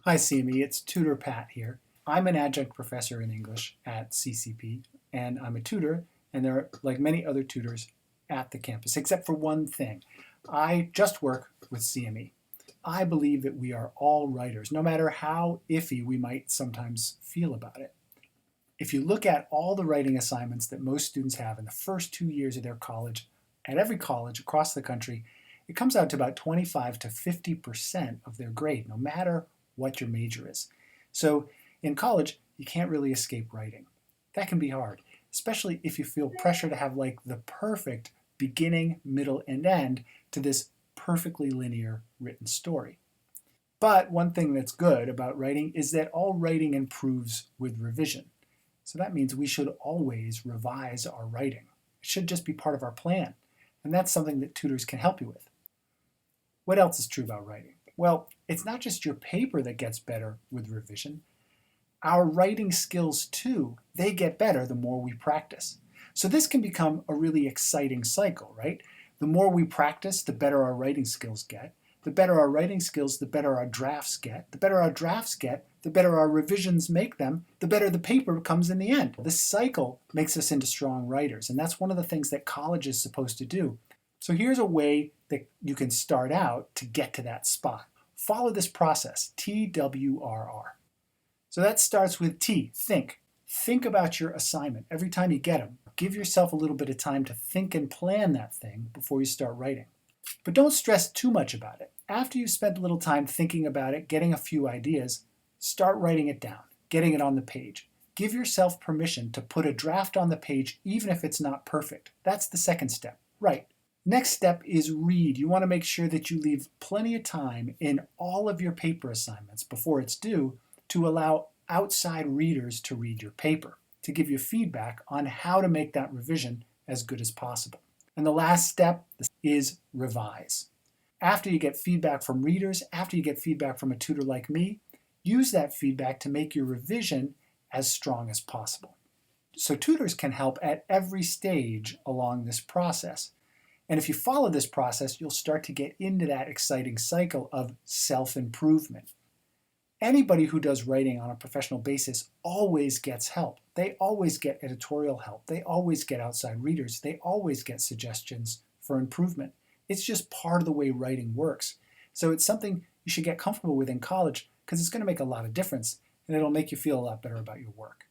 Hi CME, it's Tutor Pat here. I'm an adjunct professor in English at CCP, and I'm a tutor, and there are like many other tutors at the campus, except for one thing. I just work with CME. I believe that we are all writers, no matter how iffy we might sometimes feel about it. If you look at all the writing assignments that most students have in the first 2 years of their college, at every college across the country, it comes out to about 25 to 50% of their grade, no matter what your major is. So in college, you can't really escape writing. That can be hard, especially if you feel pressure to have like the perfect beginning, middle, and end to this perfectly linear written story. But one thing that's good about writing is that all writing improves with revision. So that means we should always revise our writing. It should just be part of our plan. And that's something that tutors can help you with. What else is true about writing? Well, it's not just your paper that gets better with revision. Our writing skills too, they get better the more we practice. So this can become a really exciting cycle, right? The more we practice, the better our writing skills get. The better our writing skills, the better our drafts get. The better our drafts get, the better our revisions make them, the better the paper becomes in the end. This cycle makes us into strong writers, and that's one of the things that college is supposed to do. So here's a way that you can start out to get to that spot. Follow this process, TWRR. So that starts with T, think. Think about your assignment every time you get them. Give yourself a little bit of time to think and plan that thing before you start writing. But don't stress too much about it. After you've spent a little time thinking about it, getting a few ideas, start writing it down, getting it on the page. Give yourself permission to put a draft on the page even if it's not perfect. That's the second step. Write. Next step is read. You want to make sure that you leave plenty of time in all of your paper assignments before it's due to allow outside readers to read your paper, to give you feedback on how to make that revision as good as possible. And the last step is revise. After you get feedback from readers, after you get feedback from a tutor like me, use that feedback to make your revision as strong as possible. So tutors can help at every stage along this process. And if you follow this process, you'll start to get into that exciting cycle of self-improvement. Anybody who does writing on a professional basis always gets help. They always get editorial help. They always get outside readers. They always get suggestions for improvement. It's just part of the way writing works. So it's something you should get comfortable with in college because it's going to make a lot of difference and it'll make you feel a lot better about your work.